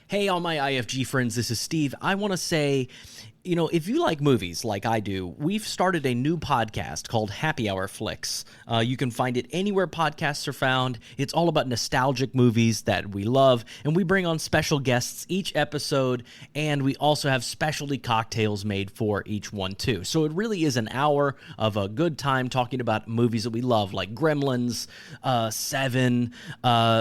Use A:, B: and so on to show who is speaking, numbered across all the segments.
A: Hey, all my IFG friends, this is Steve. I want to say, if you like movies like I do, we've started a new podcast called Happy Hour Flicks. You can find it anywhere podcasts are found. It's all about nostalgic movies that we love, and we bring on special guests each episode, and we also have specialty cocktails made for each one, too. So it really is an hour of a good time talking about movies that we love, like Gremlins, Seven,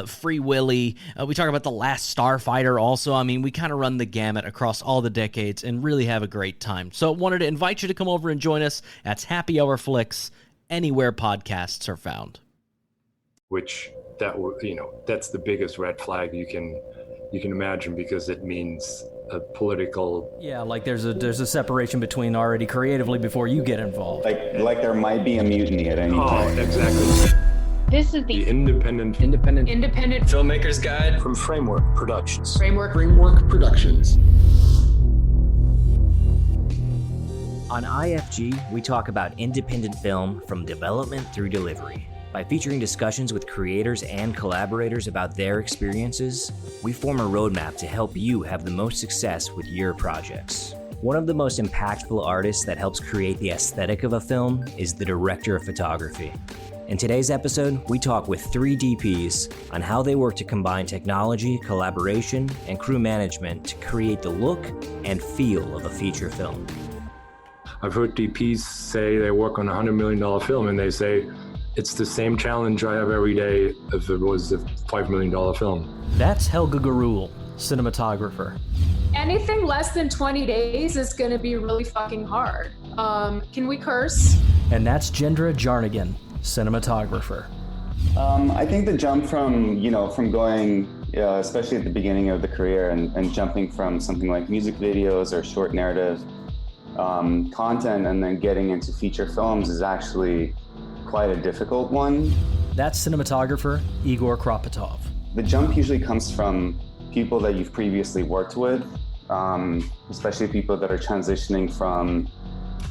A: Free Willy. We talk about The Last Starfighter also. I mean, we kind of run the gamut across all the decades and really have a great time. So wanted to invite you to come over and join us. That's Happy Hour Flicks, anywhere podcasts are found.
B: That's the biggest red flag you can imagine, because it means a political.
A: Yeah, like there's a separation between already creatively before you get involved.
C: Like there might be a mutiny at any time.
B: Oh, exactly.
D: This is the
B: Independent
E: Filmmaker's Guide
B: from Framework Productions.
D: Framework
E: Productions.
F: On IFG, we talk about independent film from development through delivery. By featuring discussions with creators and collaborators about their experiences, we form a roadmap to help you have the most success with your projects. One of the most impactful artists that helps create the aesthetic of a film is the director of photography. In today's episode, we talk with 3 DPs on how they work to combine technology, collaboration, and crew management to create the look and feel of a feature film.
B: I've heard DPs say they work on a $100 million film, and they say, it's the same challenge I have every day if it was a $5 million film.
A: That's Helga Garul, cinematographer.
D: anything less than 20 days is going to be really fucking hard. Can we curse?
A: And that's Jendra Jarnigan, cinematographer.
C: I think the jump from going, especially at the beginning of the career, and jumping from something like music videos or short narrative content and then getting into feature films is actually quite a difficult one.
A: That's cinematographer Igor Kropotov.
C: The jump usually comes from people that you've previously worked with, especially people that are transitioning from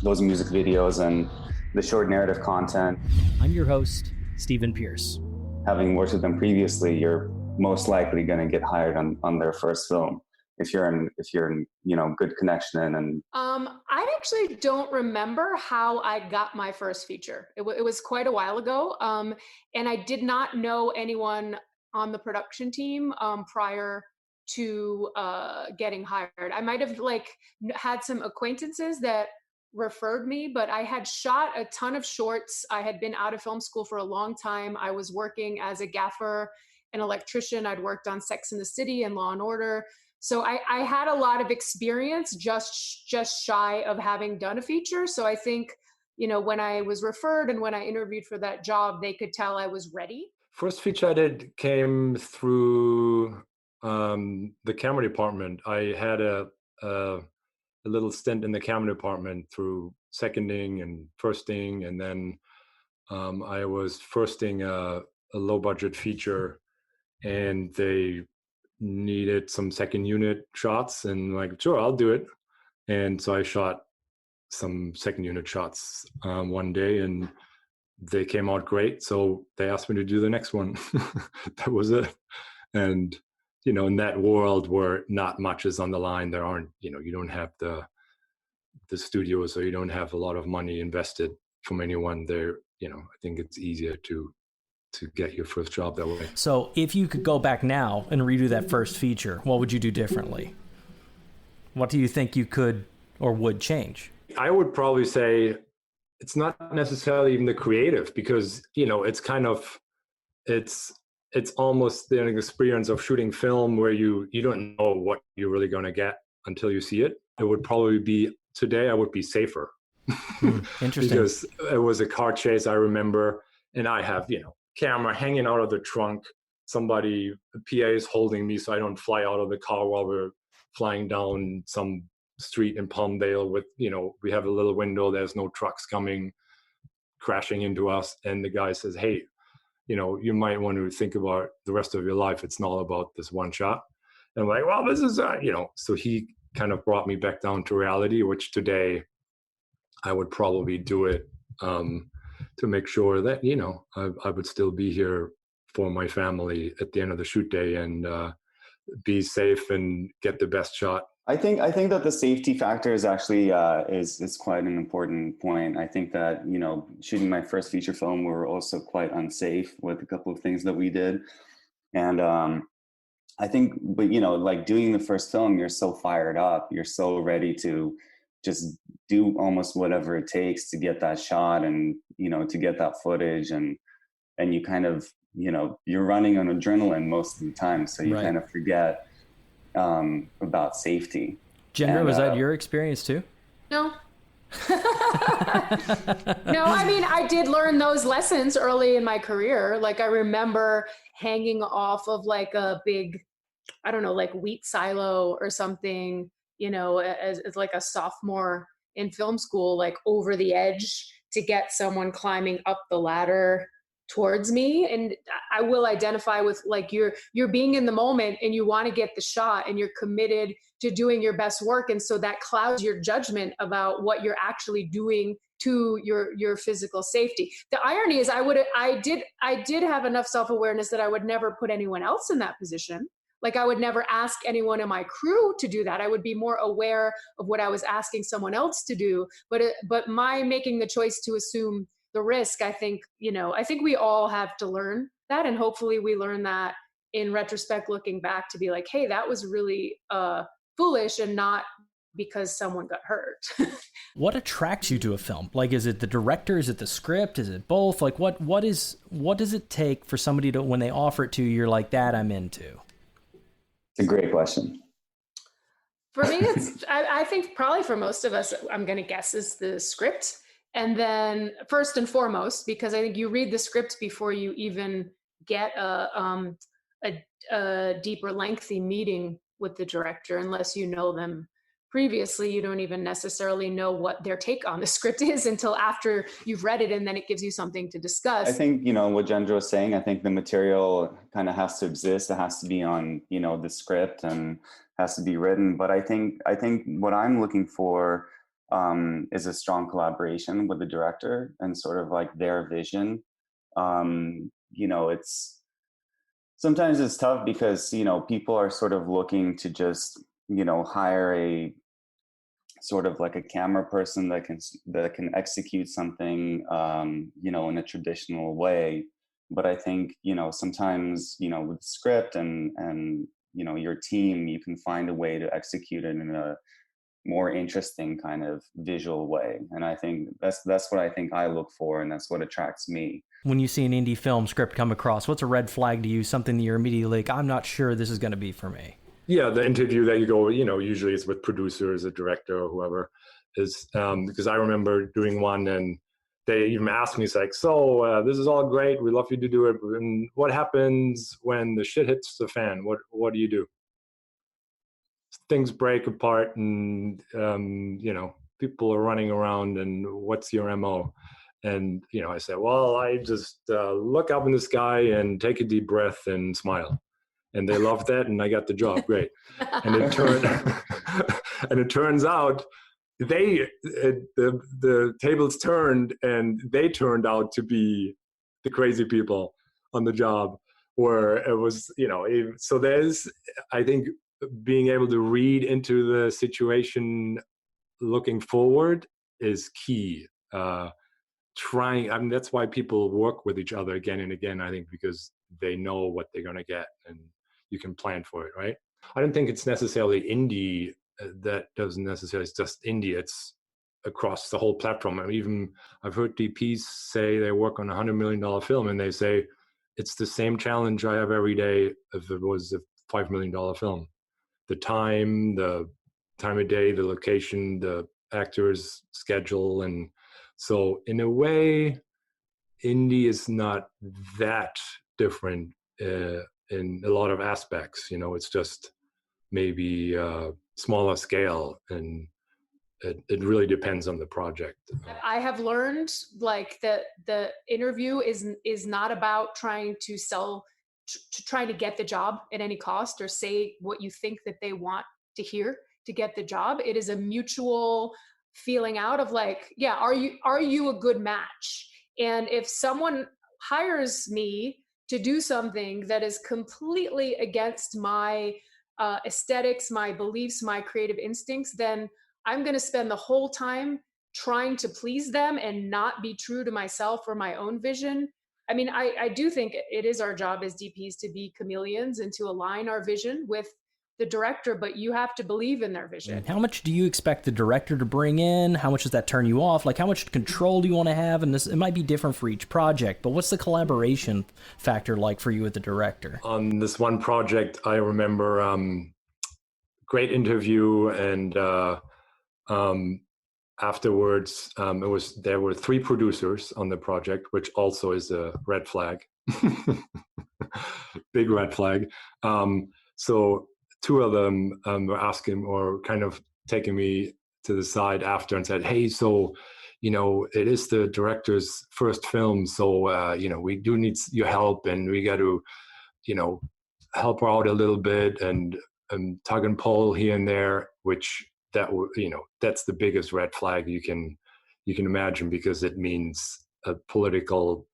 C: those music videos and the short narrative content.
A: I'm your host, Stephen Pierce.
C: Having worked with them previously, you're most likely going to get hired on their first film if you're in good connection and.
D: I actually don't remember how I got my first feature. It was quite a while ago, and I did not know anyone on the production team prior to getting hired. I might have had some acquaintances that referred me, but I had shot a ton of shorts. I had been out of film school for a long time. I was working as a gaffer, an electrician. I'd worked on Sex and the City and Law and Order. So I had a lot of experience, just shy of having done a feature. So I think, when I was referred and when I interviewed for that job, they could tell I was ready.
B: First feature I did came through the camera department. I had a little stint in the camera department through seconding and firsting, and then I was firsting a low budget feature, and they needed some second unit shots, and sure, I'll do it. And so I shot some second unit shots one day, and they came out great. So they asked me to do the next one. That was it. And in that world where not much is on the line, there aren't, you don't have the studios, or you don't have a lot of money invested from anyone there. I think it's easier to get your first job that way.
A: So if you could go back now and redo that first feature, what would you do differently? What do you think you could or would change?
B: I would probably say it's not necessarily even the creative, because, it's kind of, it's almost the experience of shooting film where you don't know what you're really going to get until you see it. It would probably be, today I would be safer.
A: Interesting.
B: Because it was a car chase, I remember, and I have, camera hanging out of the trunk. Somebody, the PA is holding me so I don't fly out of the car while we're flying down some street in Palmdale with, we have a little window, there's no trucks coming crashing into us. And the guy says, hey, you might want to think about the rest of your life. It's not about this one shot. And I'm like, well, this is, so he kind of brought me back down to reality, which today I would probably do it to make sure that, I would still be here for my family at the end of the shoot day. And be safe and get the best shot.
C: I think that the safety factor is actually is quite an important point. I think that, shooting my first feature film, we were also quite unsafe with a couple of things that we did. And I think, but like doing the first film, you're so fired up, you're so ready to just do almost whatever it takes to get that shot and, to get that footage. And you kind of, you're running on adrenaline most of the time. So you
A: Right.
C: kind of forget about safety.
A: Gendra, was that your experience too?
D: No. No, I mean, I did learn those lessons early in my career. Like, I remember hanging off of like a big, I don't know, like wheat silo or something, as like a sophomore in film school, like over the edge to get someone climbing up the ladder towards me. And I will identify with like you're being in the moment and you want to get the shot and you're committed to doing your best work. And so that clouds your judgment about what you're actually doing to your physical safety. The irony is I did have enough self-awareness that I would never put anyone else in that position. Like, I would never ask anyone in my crew to do that. I would be more aware of what I was asking someone else to do. But my making the choice to assume the risk, I think we all have to learn that. And hopefully we learn that in retrospect, looking back, to be like, hey, that was really foolish, and not because someone got hurt.
A: What attracts you to a film? Like, is it the director? Is it the script? Is it both? Like, what does it take for somebody to, when they offer it to you, you're like, that I'm into?
C: It's a great question.
D: For me, it's, I think probably for most of us, I'm going to guess, is the script. And then first and foremost, because I think you read the script before you even get a deeper, lengthy meeting with the director. Unless you know them previously, you don't even necessarily know what their take on the script is until after you've read it, and then it gives you something to discuss.
C: I think, what Gendra was saying, I think the material kind of has to exist. It has to be on, the script and has to be written. But I think what I'm looking for is a strong collaboration with the director and sort of like their vision. It's sometimes it's tough because, people are sort of looking to just, hire a sort of like a camera person that can execute something, in a traditional way. But I think, sometimes, with script and, your team, you can find a way to execute it in a more interesting kind of visual way. And I think that's what I think I look for, and that's what attracts me. When
A: you see an indie film script come across, what's a red flag to you? Something that you're immediately like, I'm not sure this is going to be for me.
B: Yeah, the interview that you go, usually it's with producers, a director, or whoever is, because I remember doing one and they even asked me, it's like, so this is all great, we'd love you to do it, and what happens when the shit hits the fan? What do you do? Things break apart and, people are running around, and what's your MO? And, I said, well, I just look up in the sky and take a deep breath and smile. And they loved that, and I got the job. Great. And it turns out the tables turned, and they turned out to be the crazy people on the job, where it was, so there's, I think, being able to read into the situation looking forward is key. That's why people work with each other again and again, I think, because they know what they're going to get and you can plan for it, right? I don't think it's necessarily indie. That doesn't necessarily, it's just indie. It's across the whole platform. I mean, even I've heard DPs say they work on $100 million film, and they say it's the same challenge I have every day if it was a $5 million film. The time of day, the location, the actors' schedule. And so in a way, indie is not that different in a lot of aspects. It's just maybe smaller scale, and it really depends on the project.
D: I have learned like that the interview is not about trying to sell, trying to get the job at any cost, or say what you think that they want to hear to get the job. It is a mutual feeling out of like, yeah, are you a good match? And if someone hires me to do something that is completely against my aesthetics, my beliefs, my creative instincts, then I'm going to spend the whole time trying to please them and not be true to myself or my own vision. I mean, I do think it is our job as DPs to be chameleons and to align our vision with the director, but you have to believe in their vision.
A: How much do you expect the director to bring in? How much does that turn you off? Like, how much control do you want to have? And this, it might be different for each project, but what's the collaboration factor like for you with the director?
B: On this one project, I remember great interview, and afterwards, there were 3 producers on the project, which also is a red flag, big red flag. So 2 of them were asking, or kind of taking me to the side after and said, "Hey, so, it is the director's first film, so, we do need your help, and we got to, help her out a little bit and tug and pull here and there," which that's the biggest red flag you can imagine, because it means a political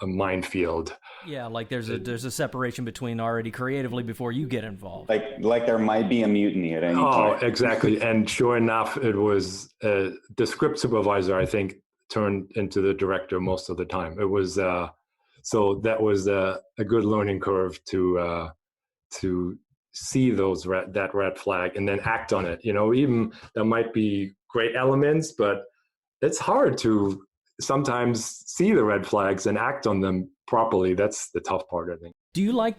B: a minefield.
A: Yeah, like there's a separation between already creatively before you get involved.
C: Like there might be a mutiny at any point.
B: Oh, exactly. And sure enough, it was the script supervisor, I think, turned into the director most of the time. It was so that was a good learning curve to see that red flag and then act on it. Even there might be great elements, but it's hard to sometimes see the red flags and act on them properly. That's the tough part, I think.
A: Do you like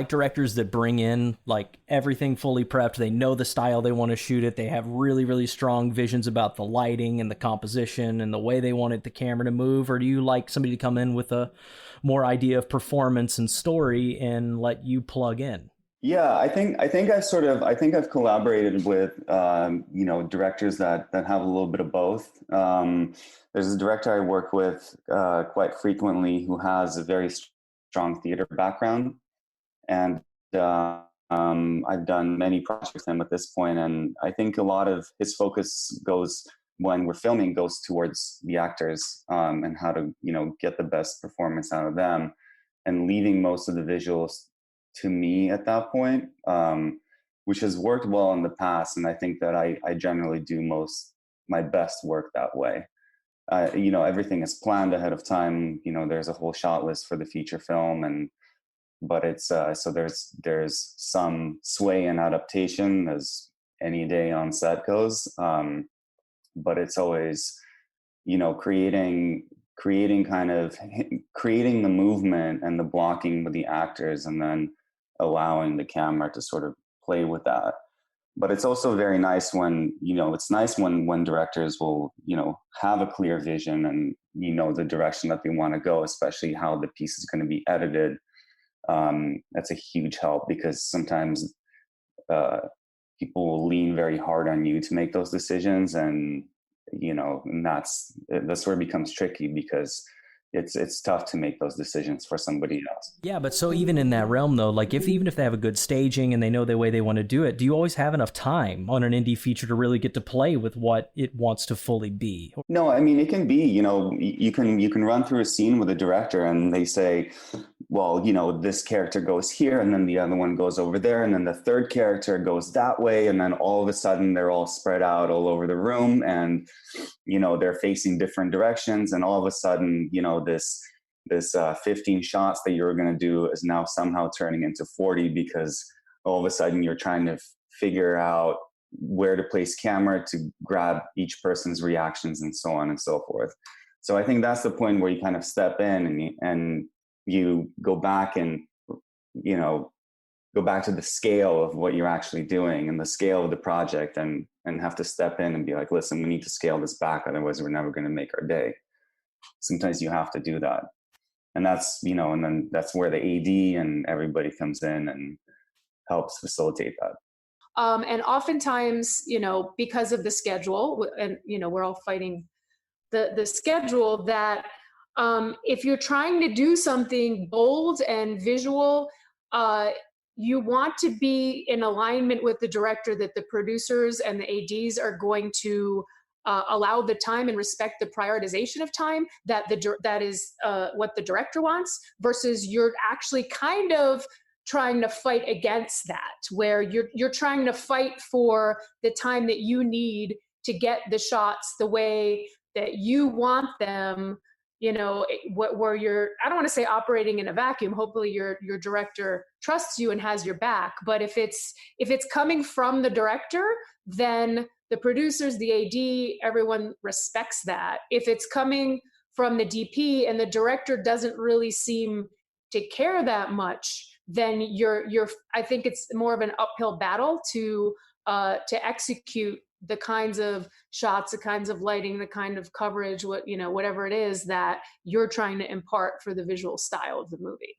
A: directors that bring in like everything fully prepped? They know the style they want to shoot it. They have really, really strong visions about the lighting and the composition and the way they want the camera to move? Or do you like somebody to come in with a more idea of performance and story and let you plug in?
C: Yeah, I think I've collaborated with directors that have a little bit of both. There's a director I work with quite frequently who has a very strong theater background, and I've done many projects with him at this point, and I think a lot of his focus when we're filming goes towards the actors and how to get the best performance out of them, and leaving most of the visuals to me at that point, which has worked well in the past. And I think that I generally do my best work that way. Everything is planned ahead of time. There's a whole shot list for the feature film, but it's so there's some sway and adaptation as any day on set goes. But it's always, creating the movement and the blocking with the actors, and then allowing the camera to sort of play with that. But it's also very nice when when directors will, have a clear vision and, the direction that they want to go, especially how the piece is going to be edited. That's a huge help, because sometimes people will lean very hard on you to make those decisions. And, and that's where it becomes tricky, because it's tough to make those decisions for somebody else.
A: Yeah, but so even in that realm though, like even if they have a good staging and they know the way they want to do it, do you always have enough time on an indie feature to really get to play with what it wants to fully be?
C: No, I mean, it can be, you can run through a scene with a director and they say, well, this character goes here, and then the other one goes over there, and then the third character goes that way, and then all of a sudden they're all spread out all over the room, and they're facing different directions, and all of a sudden this 15 shots that you were going to do is now somehow turning into 40, because all of a sudden you're trying to figure out where to place camera to grab each person's reactions and so on and so forth. So I think that's the point where you kind of step in and you go back and, go back to the scale of what you're actually doing and the scale of the project, and have to step in and be like, listen, we need to scale this back. Otherwise we're never going to make our day. Sometimes you have to do that. And that's, and then that's where the AD and everybody comes in and helps facilitate that.
D: And oftentimes, because of the schedule, and, we're all fighting the schedule, that if you're trying to do something bold and visual, you want to be in alignment with the director, that the producers and the ADs are going to allow the time and respect the prioritization of time that is what the director wants, versus you're actually kind of trying to fight against that, where you're trying to fight for the time that you need to get the shots the way that you want them, where you're, I don't want to say operating in a vacuum. Hopefully your director trusts you and has your back. But if it's coming from the director, then the producers, the AD, everyone respects that. If it's coming from the DP and the director doesn't really seem to care that much, then I think it's more of an uphill battle to execute the kinds of shots, the kinds of lighting, the kind of coverage, whatever it is that you're trying to impart for the visual style of the movie.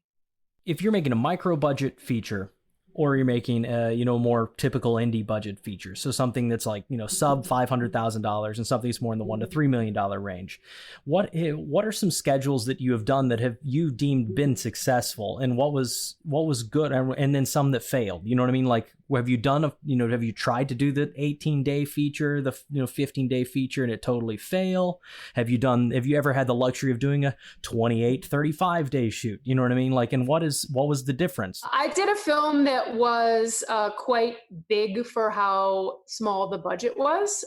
A: If you're making a micro budget feature, or you're making a more typical indie budget feature, so something that's like sub $500,000 and something that's more in the $1 to $3 million range, what are some schedules that you have done that have you deemed been successful, and what was good, and then some that failed? You know what I mean? Like, have you done have you tried to do the 18-day feature, the 15-day feature, and it totally fail? Have you ever had the luxury of doing a 28, 35-day shoot? You know what I mean? Like, and what was the difference?
D: I did a film that was quite big for how small the budget was.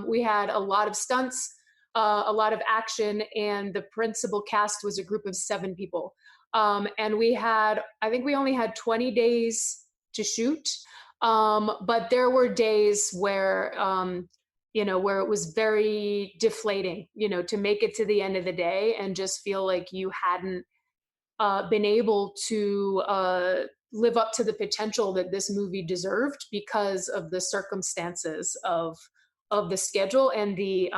D: We had a lot of stunts, a lot of action, and the principal cast was a group of 7 people. And I think we only had 20 days to shoot. But there were days where, where it was very deflating, to make it to the end of the day and just feel like you hadn't been able to live up to the potential that this movie deserved because of the circumstances of the schedule and the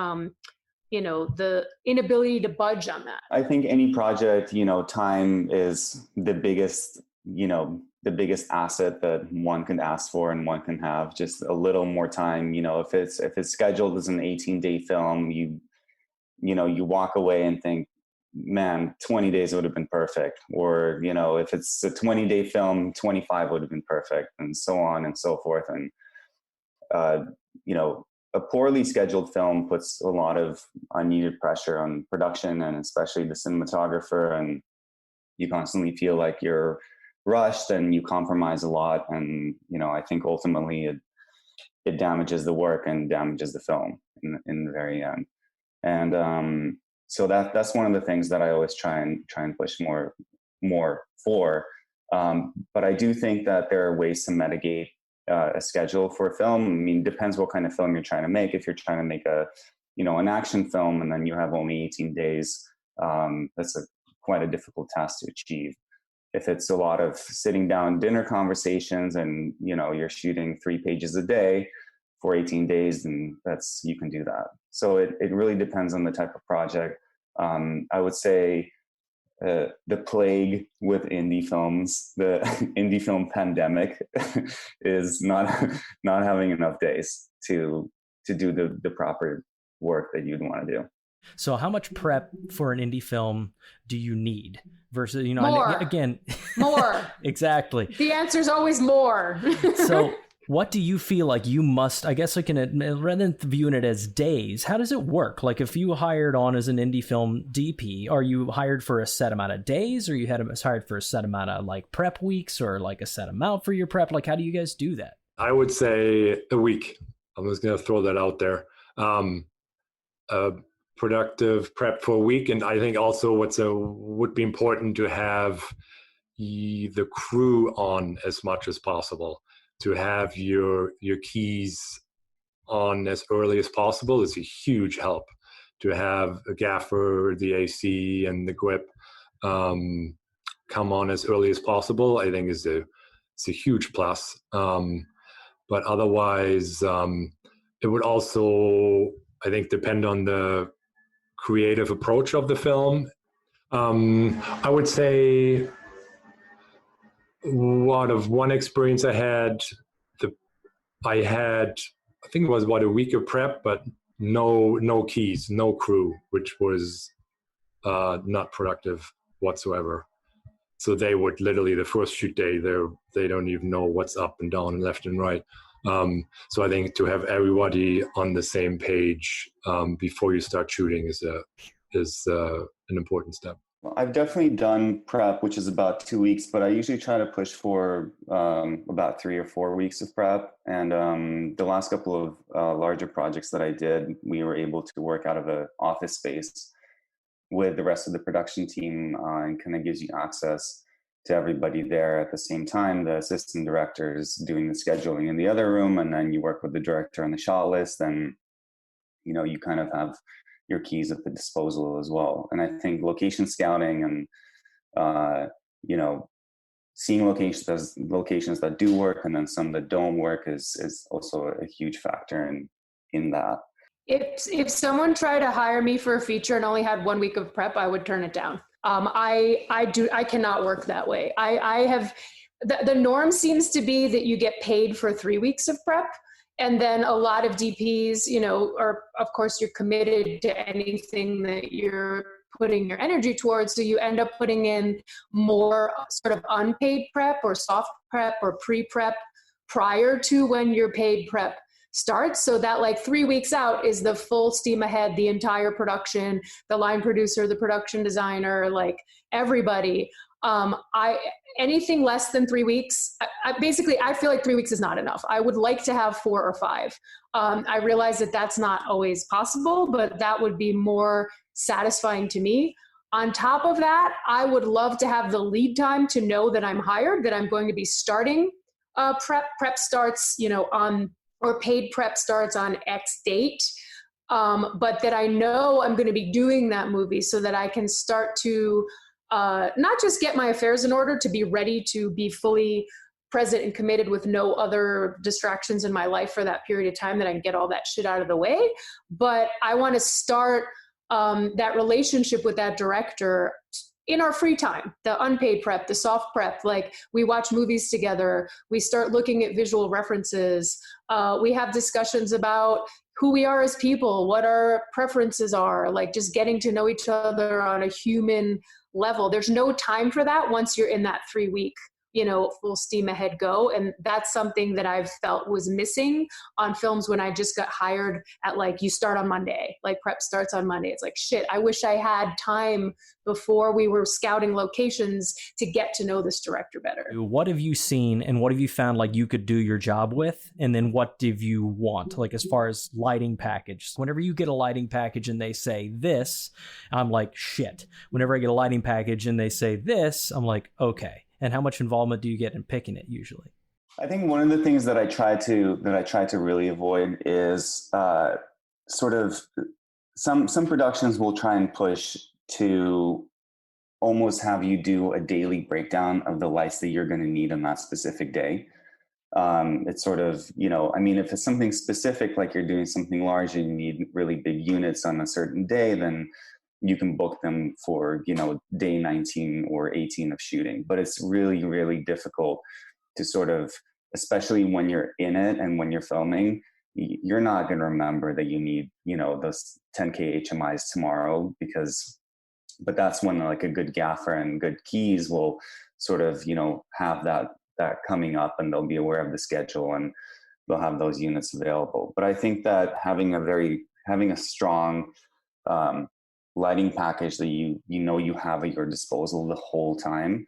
D: the inability to budge on that.
C: I think any project, time is the biggest asset that one can ask for and one can have. Just a little more time, if it's scheduled as an 18-day film, you walk away and think, man, 20 days would have been perfect. Or, if it's a 20-day film, 25 would have been perfect, and so on and so forth. And, a poorly scheduled film puts a lot of unneeded pressure on production and especially the cinematographer. And you constantly feel like you're rushed and you compromise a lot. And, I think ultimately it damages the work and damages the film in the very end. And, so that's one of the things that I always try and push more for. But I do think that there are ways to mitigate a schedule for a film. I mean, it depends what kind of film you're trying to make. If you're trying to make an action film and then you have only 18 days, that's quite a difficult task to achieve. If it's a lot of sitting down dinner conversations and, you're shooting 3 pages a day for 18 days, then you can do that. So it really depends on the type of project. I would say the plague with indie films, the indie film pandemic, is not having enough days to do the proper work that you'd want to do.
A: So how much prep for an indie film do you need versus,
D: more.
A: Again,
D: more.
A: Exactly.
D: The answer is always more.
A: So what do you feel like you must, I guess, rather than viewing it as days, how does it work? Like, if you hired on as an indie film DP, are you hired for a set amount of days, or you hired for a set amount of like prep weeks, or like a set amount for your prep? Like, how do you guys do that?
B: I would say a week. I'm just going to throw that out there. A productive prep for a week. And I think also would be important to have the crew on as much as possible. To have your keys on as early as possible is a huge help. To have a gaffer, the AC, and the grip come on as early as possible, I think it's a huge plus. But otherwise, it would also, I think, depend on the creative approach of the film. I would say one experience I had, I think it was a week of prep, but no keys, no crew, which was not productive whatsoever. So they would literally, the first shoot day, they don't even know what's up and down and left and right. So I think to have everybody on the same page before you start shooting is an important step.
C: Well, I've definitely done prep, which is about 2 weeks, but I usually try to push for about 3 or 4 weeks of prep. And the last couple of larger projects that I did, we were able to work out of an office space with the rest of the production team, and kind of gives you access to everybody there at the same time. The assistant directors doing the scheduling in the other room, and then you work with the director on the shot list, and you kind of have your keys at the disposal as well. And I think location scouting and seeing locations that do work and then some that don't work is also a huge factor in that.
D: If someone tried to hire me for a feature and only had 1 week of prep, I would turn it down. I cannot work that way. I have the norm seems to be that you get paid for 3 weeks of prep. And then a lot of DPs, are, of course, you're committed to anything that you're putting your energy towards. So you end up putting in more sort of unpaid prep or soft prep or pre-prep prior to when your paid prep starts. So that like 3 weeks out is the full steam ahead, the entire production, the line producer, the production designer, like everybody. Anything less than 3 weeks, I feel like 3 weeks is not enough. I would like to have 4 or 5. I realize that that's not always possible, but that would be more satisfying to me. On top of that, I would love to have the lead time to know that I'm hired, that I'm going to be starting prep. Prep starts, or paid prep starts on X date. But that I know I'm going to be doing that movie so that I can start to not just get my affairs in order, to be ready to be fully present and committed with no other distractions in my life for that period of time, that I can get all that shit out of the way. But I want to start that relationship with that director in our free time, the unpaid prep, the soft prep. Like, we watch movies together, we start looking at visual references, we have discussions about who we are as people, what our preferences are, like just getting to know each other on a human level. There's no time for that once you're in that 3 week, full steam ahead go. And that's something that I've felt was missing on films when I just got hired at like, you start on Monday, like prep starts on Monday. It's like, shit, I wish I had time before we were scouting locations to get to know this director better.
A: What have you seen and what have you found like you could do your job with? And then what do you want, like as far as lighting package? Whenever you get a lighting package and they say this, I'm like, shit. Whenever I get a lighting package and they say this, I'm like, okay. And how much involvement do you get in picking it usually?
C: I think one of the things that I try to really avoid is sort of some productions will try and push to almost have you do a daily breakdown of the lights that you're going to need on that specific day. It's sort of, if it's something specific, like you're doing something large and you need really big units on a certain day, then you can book them for, day 19 or 18 of shooting. But it's really, really difficult to sort of, especially when you're in it and when you're filming, you're not going to remember that you need, those 10K HMIs tomorrow, but that's when like a good gaffer and good keys will sort of, have that coming up, and they'll be aware of the schedule and they'll have those units available. But I think that having a strong, lighting package that you have at your disposal the whole time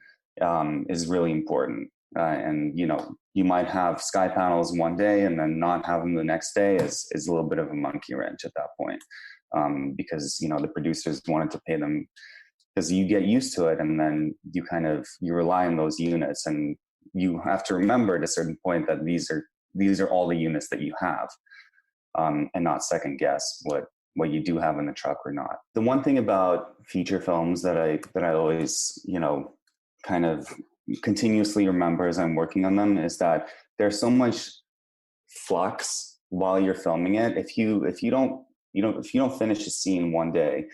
C: is really important. And you might have sky panels one day and then not have them the next day is a little bit of a monkey wrench at that point, because the producers wanted to pay them, because you get used to it, and then you rely on those units, and you have to remember at a certain point that these are all the units that you have, and not second guess what you do have in the truck or not. The one thing about feature films that I always, kind of continuously remember as I'm working on them is that there's so much flux while you're filming it. If you don't finish a scene one day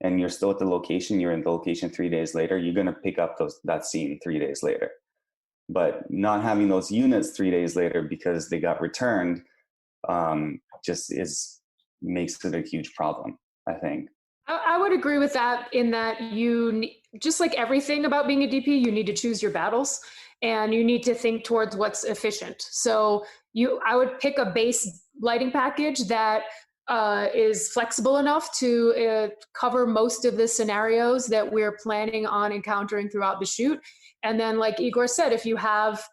C: and you're still at the location, you're in the location 3 days later, you're going to pick up that scene 3 days later. But not having those units 3 days later because they got returned makes it a huge problem, I think.
D: I would agree with that, in that just like everything about being a DP, you need to choose your battles and you need to think towards what's efficient. So I would pick a base lighting package that is flexible enough to cover most of the scenarios that we're planning on encountering throughout the shoot. And then, like Igor said, if you have,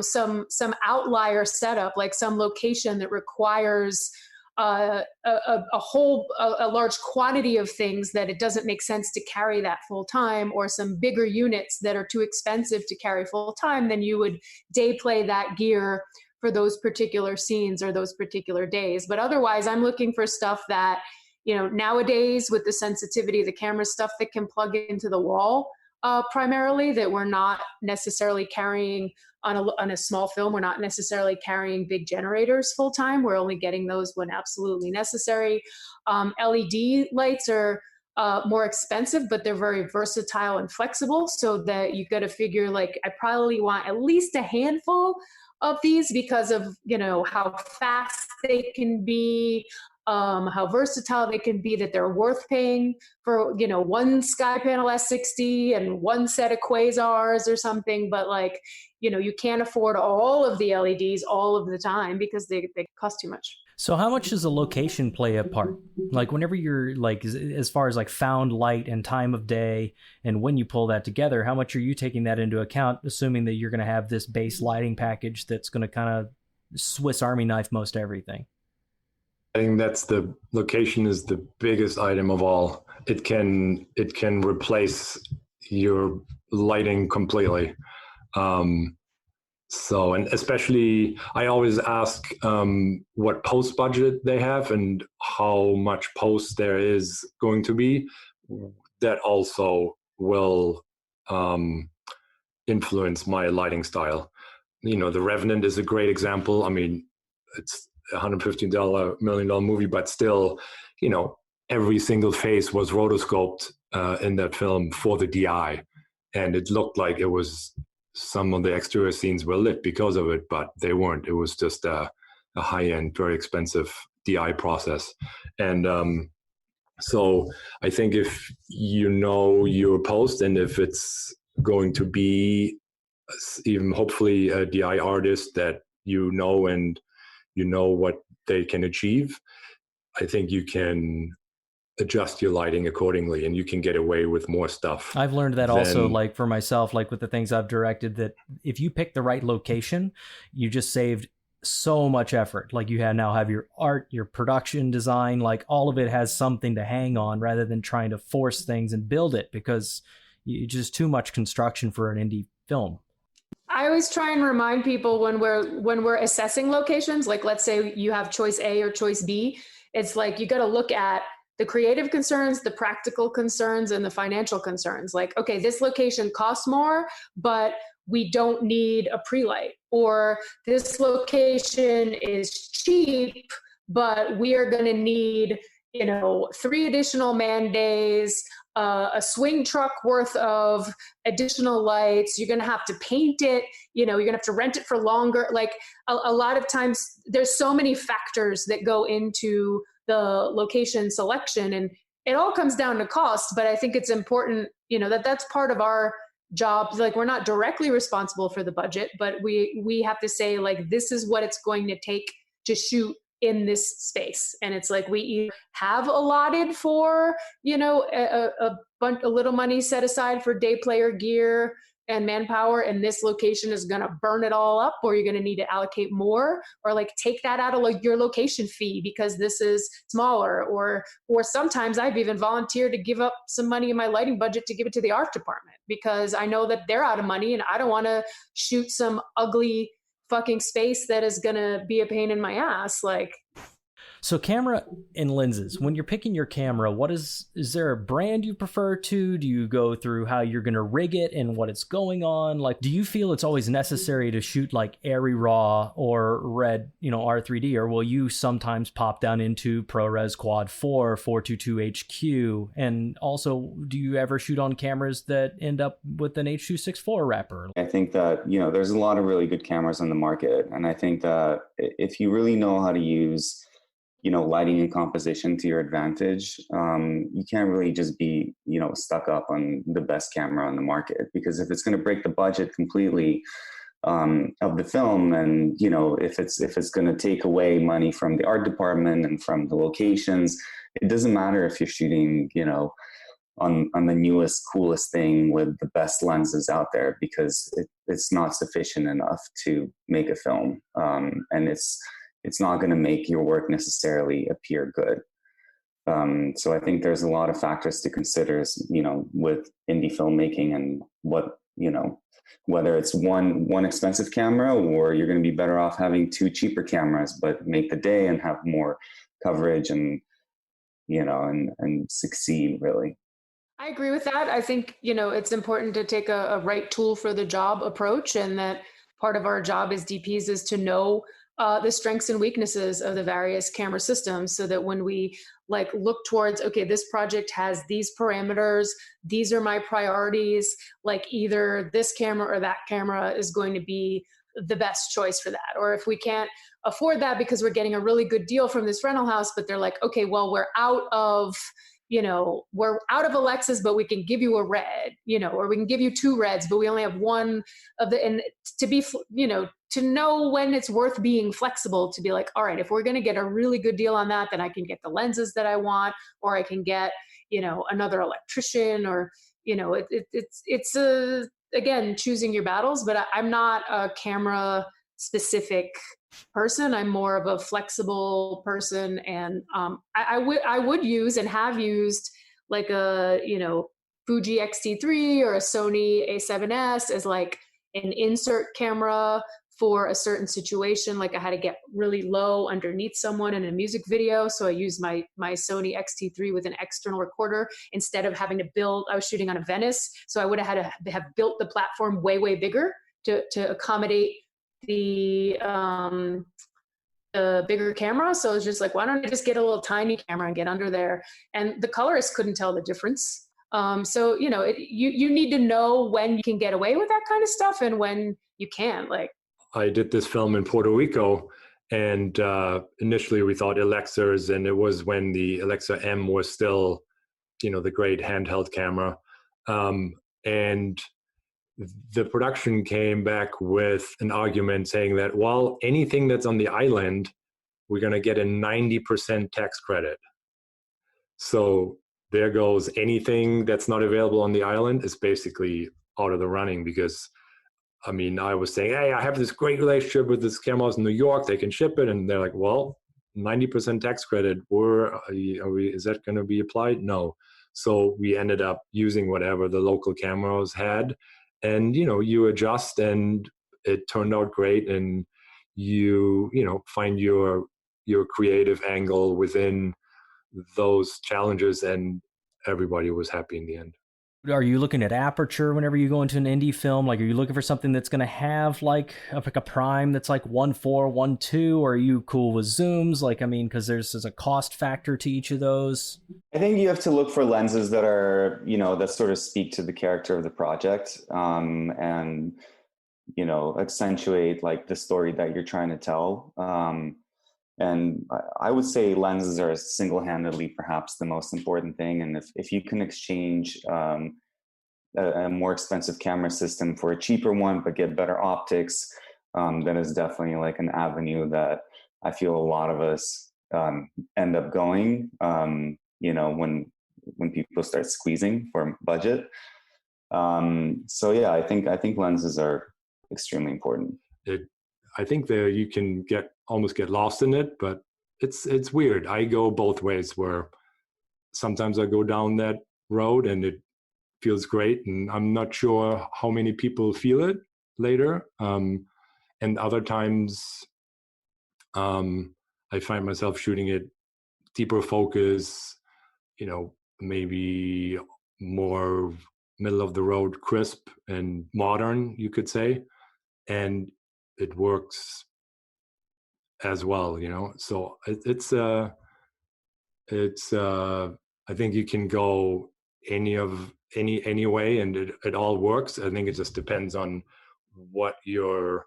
D: some outlier setup, like some location that requires a large quantity of things that it doesn't make sense to carry that full time, or some bigger units that are too expensive to carry full time, then you would day play that gear for those particular scenes or those particular days. But otherwise, I'm looking for stuff that, nowadays with the sensitivity of the camera, stuff that can plug into the wall primarily, that we're not necessarily carrying on a small film. We're not necessarily carrying big generators full time. We're only getting those when absolutely necessary. LED lights are more expensive, but they're very versatile and flexible, so that you got to figure, like, I probably want at least a handful of these because of, how fast they can be, how versatile they can be, that they're worth paying for, one sky panel S60 and one set of quasars or something. But like, you can't afford all of the LEDs all of the time because they cost too much.
A: So how much does a location play a part? Like whenever you're like, as far as like found light and time of day and when you pull that together, how much are you taking that into account, assuming that you're going to have this base lighting package that's going to kind of Swiss Army knife most everything?
B: I think that's the location is the biggest item of all. It can replace your lighting completely. So, and especially, I always ask what post budget they have and how much post there is going to be. That also will influence my lighting style. The Revenant is a great example. I mean, it's $150 million movie, but still, every single face was rotoscoped in that film for the DI, and it looked like it was. Some of the exterior scenes were lit because of it, but they weren't. It was just a high-end, very expensive DI process. And so I think if you know your post, and if it's going to be even hopefully a DI artist that and you know what they can achieve, I think you can adjust your lighting accordingly and you can get away with more stuff.
A: I've learned that also, like for myself, like with the things I've directed, that if you pick the right location, you just saved so much effort. Like you now have your art, your production design, like all of it has something to hang on rather than trying to force things and build it, because it's just too much construction for an indie film.
D: I always try and remind people when we're assessing locations, like let's say you have choice A or choice B, it's like you got to look at the creative concerns, the practical concerns, and the financial concerns. Like, okay, this location costs more, but we don't need a pre-light. Or this location is cheap, but we are going to need, 3 additional man days, a swing truck worth of additional lights. You're going to have to paint it. You're going to have to rent it for longer. Like a lot of times there's so many factors that go into the location selection, and it all comes down to cost. But I think it's important, that's part of our job. Like, we're not directly responsible for the budget, but we have to say, like, this is what it's going to take to shoot in this space. And it's like, we either have allotted for, a little money set aside for day player gear and manpower, and this location is going to burn it all up, or you're going to need to allocate more, or like take that out of your location fee because this is smaller, or sometimes I've even volunteered to give up some money in my lighting budget to give it to the art department because I know that they're out of money and I don't want to shoot some ugly fucking space that is going to be a pain in my ass. Like,
A: so camera and lenses, when you're picking your camera, is there a brand you prefer to? Do you go through how you're going to rig it and what it's going on? Like, do you feel it's always necessary to shoot like Arri RAW or Red, R3D, or will you sometimes pop down into ProRes Quad 4, 422 HQ? And also, do you ever shoot on cameras that end up with an H.264 wrapper?
C: I think that, there's a lot of really good cameras on the market. And I think that if you really know how to use lighting and composition to your advantage, you can't really just be, stuck up on the best camera on the market, because if it's going to break the budget completely, of the film. And, you know, if it's going to take away money from the art department and from the locations, it doesn't matter if you're shooting, you know, on the newest, coolest thing with the best lenses out there, because it's not sufficient enough to make a film. And it's not going to make your work necessarily appear good. So I think there's a lot of factors to consider, you know, with indie filmmaking, and what, you know, whether it's one expensive camera, or you're going to be better off having two cheaper cameras, but make the day and have more coverage and, you know, and succeed really.
D: I agree with that. I think, you know, it's important to take a right tool for the job approach, and that part of our job as DPs is to know the strengths and weaknesses of the various camera systems, so that when we like look towards, okay, this project has these parameters, these are my priorities, like either this camera or that camera is going to be the best choice for that. Or if we can't afford that because we're getting a really good deal from this rental house, but they're like, okay, well, we're out of Alexas, but we can give you a red, you know, or we can give you two reds, but we only have one of the, and to be, you know, to know when it's worth being flexible, to be like, all right, if we're going to get a really good deal on that, then I can get the lenses that I want, or I can get, you know, another electrician, or, you know, it's again, choosing your battles. But I'm not a camera specific person. I'm more of a flexible person, and I would use and have used like a, you know, Fuji X-T3 or a Sony A7S as like an insert camera for a certain situation. Like I had to get really low underneath someone in a music video, so I used my Sony X-T3 with an external recorder instead of having to build. I was shooting on a Venice, so I would have had to have built the platform way bigger to accommodate the bigger camera. So it's just like, why don't I just get a little tiny camera and get under there? And the colorists couldn't tell the difference. So, you know, you need to know when you can get away with that kind of stuff and when you can't. Like,
B: I did this film in Puerto Rico, and initially we thought Alexas, and it was when the Alexa M was still, you know, the great handheld camera. And the production came back with an argument saying that, well, anything that's on the island, we're going to get a 90% tax credit. So there goes anything that's not available on the island is basically out of the running, because, I mean, I was saying, hey, I have this great relationship with this cameras in New York, they can ship it. And they're like, well, 90% tax credit, is that going to be applied? No. So we ended up using whatever the local cameras had. And, you know, you adjust, and it turned out great. And you know, find your creative angle within those challenges, and everybody was happy in the end.
A: Are you looking at aperture whenever you go into an indie film? Like, are you looking for something that's going to have like a prime that's like 1.4, 1.2, or are you cool with zooms? Like, I mean, because there's a cost factor to each of those.
C: I think you have to look for lenses that are, you know, that sort of speak to the character of the project, and, you know, accentuate like the story that you're trying to tell. And I would say lenses are single-handedly perhaps the most important thing. And if you can exchange a more expensive camera system for a cheaper one, but get better optics, that is definitely like an avenue that I feel a lot of us end up going, you know, when people start squeezing for budget. So yeah, I think lenses are extremely important.
B: I think that you can almost get lost in it, but it's weird. I go both ways, where sometimes I go down that road and it feels great, and I'm not sure how many people feel it later. And other times I find myself shooting it deeper focus, you know, maybe more middle of the road, crisp and modern, you could say. And it works as well, you know. So it's I think you can go any way, and it all works. I think it just depends on what your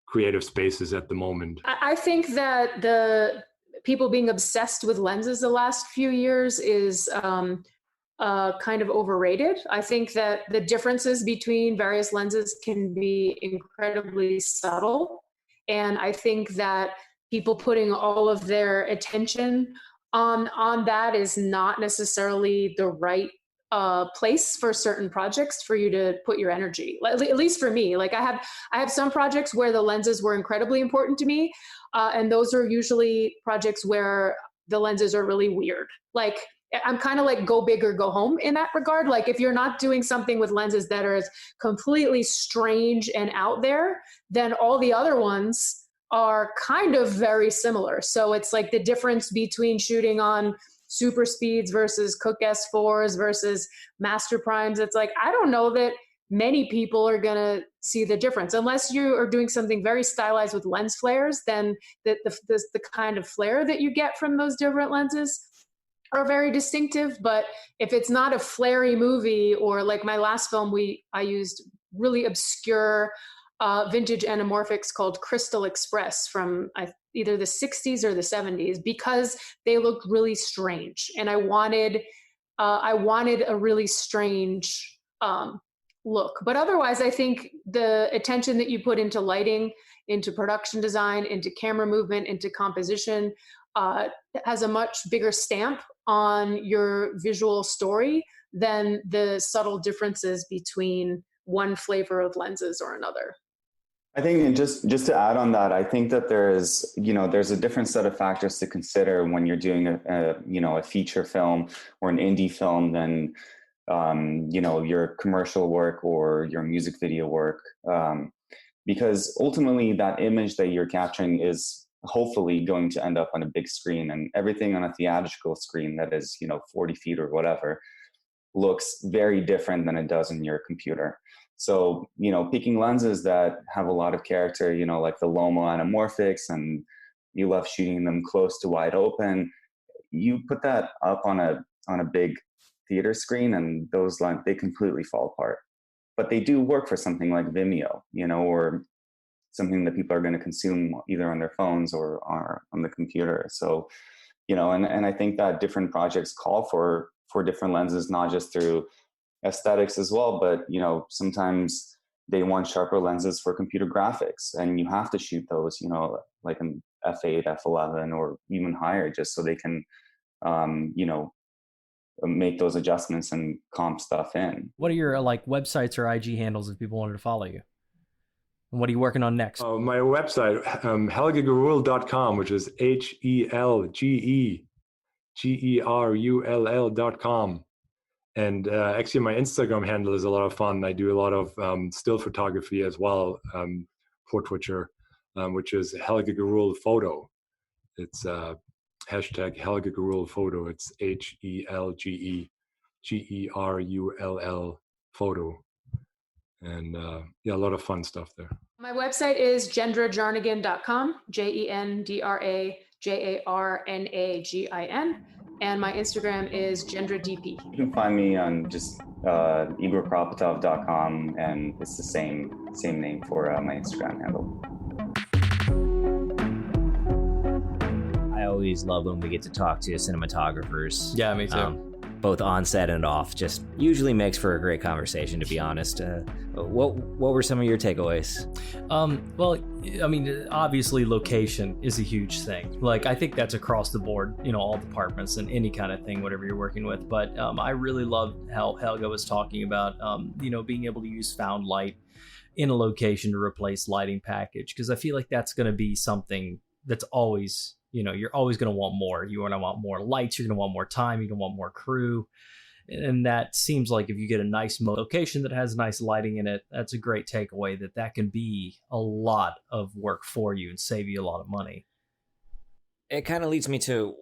B: creative space is at the moment.
D: I think that the people being obsessed with lenses the last few years is kind of overrated. I think that the differences between various lenses can be incredibly subtle. And I think that people putting all of their attention on that is not necessarily the right place for certain projects for you to put your energy. At least for me, like I have some projects where the lenses were incredibly important to me, and those are usually projects where the lenses are really weird. Like I'm kind of like go big or go home in that regard. Like if you're not doing something with lenses that are completely strange and out there, then all the other ones are kind of very similar. So it's like the difference between shooting on super speeds versus Cooke S4s versus master primes. It's like, I don't know that many people are going to see the difference unless you are doing something very stylized with lens flares. Then the kind of flare that you get from those different lenses are very distinctive. But if it's not a flary movie, or like my last film, I used really obscure vintage anamorphics called Crystal Express from either the 60s or the 70s, because they looked really strange, and I wanted a really strange look. But otherwise, I think the attention that you put into lighting, into production design, into camera movement, into composition has a much bigger stamp on your visual story than the subtle differences between one flavor of lenses or another.
C: I think, and just to add on that, I think that there's a different set of factors to consider when you're doing a feature film or an indie film than your commercial work or your music video work, because ultimately that image that you're capturing is hopefully going to end up on a big screen, and everything on a theatrical screen that is 40 feet or whatever looks very different than it does in your computer. So, picking lenses that have a lot of character, like the Lomo anamorphics, and you love shooting them close to wide open, you put that up on a big theater screen, and those lines, they completely fall apart. But they do work for something like Vimeo, or something that people are going to consume either on their phones or on the computer. So, and I think that different projects call for different lenses, not just through aesthetics as well, but sometimes they want sharper lenses for computer graphics, and you have to shoot those like an f8, f11, or even higher, just so they can make those adjustments and comp stuff in.
A: What are your websites or IG handles if people wanted to follow you? And what are you working on next?
B: My website, helgegerull.com, which is HELGEGERULL.com. And actually, my Instagram handle is a lot of fun. I do a lot of still photography as well, portraiture, which is Helge Gerull Photo. It's hashtag Helge Gerull Photo. It's HELGEGERULL Photo. And a lot of fun stuff there.
D: My website is jendrajarnagin.com, JendraJarnagin. And my Instagram is JendraDP.
C: You can find me on just igorkropotov.com, and it's the same name for my Instagram handle.
F: I always love when we get to talk to cinematographers.
A: Yeah, me too.
F: Both on set and off. Just usually makes for a great conversation, to be honest. What were some of your takeaways?
A: Well, I mean, obviously location is a huge thing. Like, I think that's across the board, all departments and any kind of thing, whatever you're working with. But I really loved how Helge was talking about, being able to use found light in a location to replace lighting package. Because I feel like that's going to be something that's always, you're always going to want more. You're going to want more lights. You're going to want more time. You're going to want more crew. And that seems like if you get a nice location that has nice lighting in it, that's a great takeaway, that can be a lot of work for you and save you a lot of money.
F: It kind of leads me to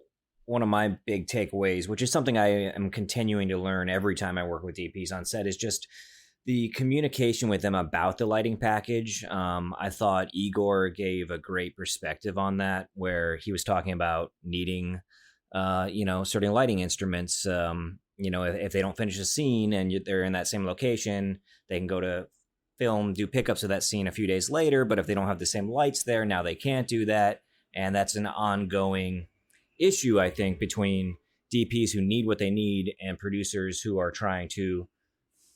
F: one of my big takeaways, which is something I am continuing to learn every time I work with DPs on set, is just the communication with them about the lighting package. I thought Igor gave a great perspective on that, where he was talking about needing, certain lighting instruments. If they don't finish a scene and they're in that same location, they can go to film, do pickups of that scene a few days later. But if they don't have the same lights there, now they can't do that. And that's an ongoing issue, I think, between DPs who need what they need and producers who are trying to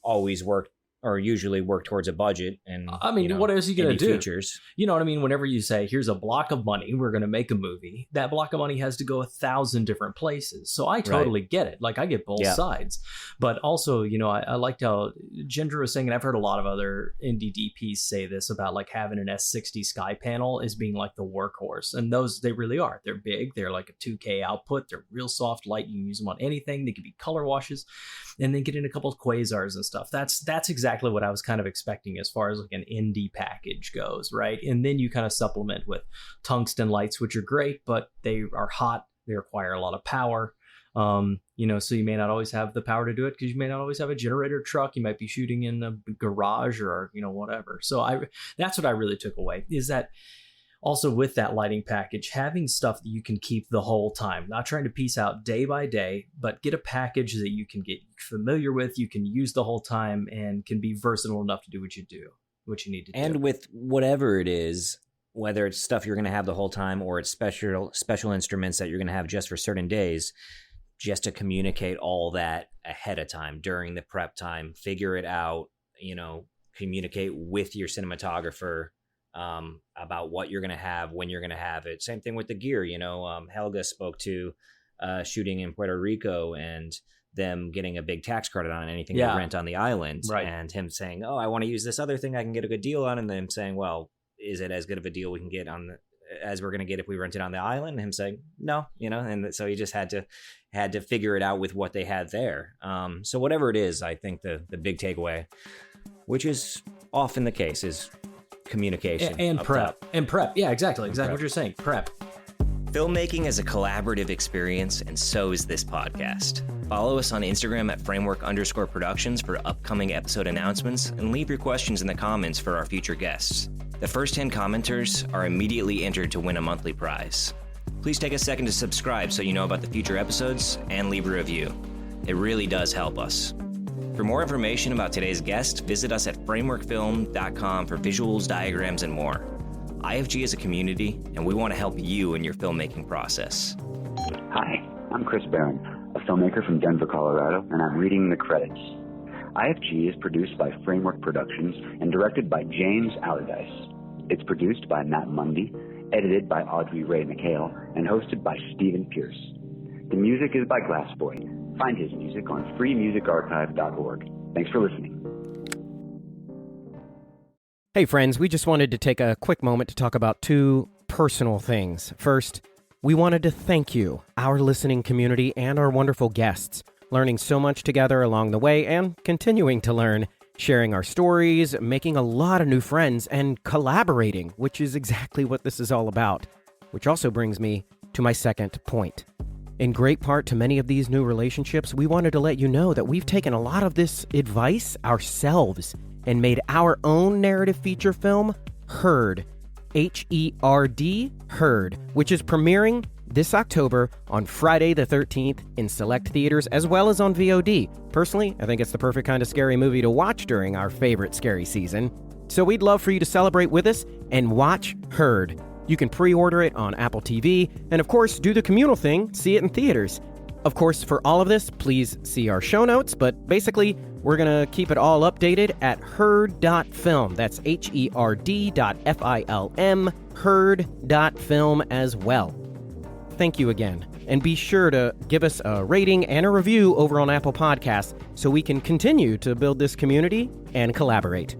F: always work or usually work towards a budget. And
A: I mean, what else are you going to do?
F: Features.
A: You know what I mean? Whenever you say, here's a block of money, we're going to make a movie, that block of money has to go 1,000 different places. So I totally get it. Like, I get both sides. But also, you know, I liked how Ginger was saying, and I've heard a lot of other indie DPs say this about like having an S60 Sky panel as being like the workhorse. And those, they really are. They're big. They're like a 2K output. They're real soft light. You can use them on anything. They can be color washes. And then get in a couple of quasars and stuff. That's exactly what I was kind of expecting as far as like an indie package goes, right? And then you kind of supplement with tungsten lights, which are great, but they are hot. They require a lot of power. You know, so you may not always have the power to do it because you may not always have a generator truck. You might be shooting in a garage or, you know, whatever. So that's what I really took away, is that also with that lighting package, having stuff that you can keep the whole time, not trying to piece out day by day, but get a package that you can get familiar with, you can use the whole time, and can be versatile enough to do what you need to do.
F: And with whatever it is, whether it's stuff you're going to have the whole time or it's special instruments that you're going to have just for certain days, just to communicate all that ahead of time during the prep time, figure it out, you know, communicate with your cinematographer about what you're going to have, when you're going to have it. Same thing with the gear. You know, Helga spoke to shooting in Puerto Rico and them getting a big tax credit on anything they rent on the island, and him saying, oh, I want to use this other thing I can get a good deal on, and them saying, well, is it as good of a deal we can get on as we're going to get if we rent it on the island? And him saying no, you know, and so he just had to figure it out with what they had there. So whatever it is, I think the big takeaway, which is often the case, is communication
A: and prep. Yeah, exactly what you're saying. Prep.
F: Filmmaking is a collaborative experience, and so is this podcast. Follow us on Instagram at framework_productions for upcoming episode announcements, and leave your questions in the comments for our future guests. The first-hand commenters are immediately entered to win a monthly prize. Please take a second to subscribe so you know about the future episodes, and leave a review. It really does help us. For more information about today's guest, visit us at frameworkfilm.com for visuals, diagrams, and more. IFG is a community, and we want to help you in your filmmaking process.
G: Hi, I'm Chris Barron, a filmmaker from Denver, Colorado, and I'm reading the credits. IFG is produced by Framework Productions and directed by James Allerdyce. It's produced by Matt Mundy, edited by Audrey Rae McHale, and hosted by Stephen Pierce. The music is by Glassboy. Find his music on freemusicarchive.org. Thanks for listening.
H: Hey friends, we just wanted to take a quick moment to talk about two personal things. First, we wanted to thank you, our listening community, and our wonderful guests, learning so much together along the way and continuing to learn, sharing our stories, making a lot of new friends, and collaborating, which is exactly what this is all about. Which also brings me to my second point. In great part to many of these new relationships, we wanted to let you know that we've taken a lot of this advice ourselves and made our own narrative feature film, Herd, H-E-R-D, Herd, which is premiering this October on Friday the 13th in select theaters as well as on VOD. Personally, I think it's the perfect kind of scary movie to watch during our favorite scary season. So we'd love for you to celebrate with us and watch Herd. You can pre-order it on Apple TV, and of course, do the communal thing, see it in theaters. Of course, for all of this, please see our show notes, but basically, we're going to keep it all updated at herd.film. That's HERD.FILM, herd.film as well. Thank you again, and be sure to give us a rating and a review over on Apple Podcasts so we can continue to build this community and collaborate.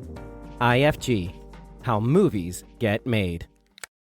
H: IFG, how movies get made.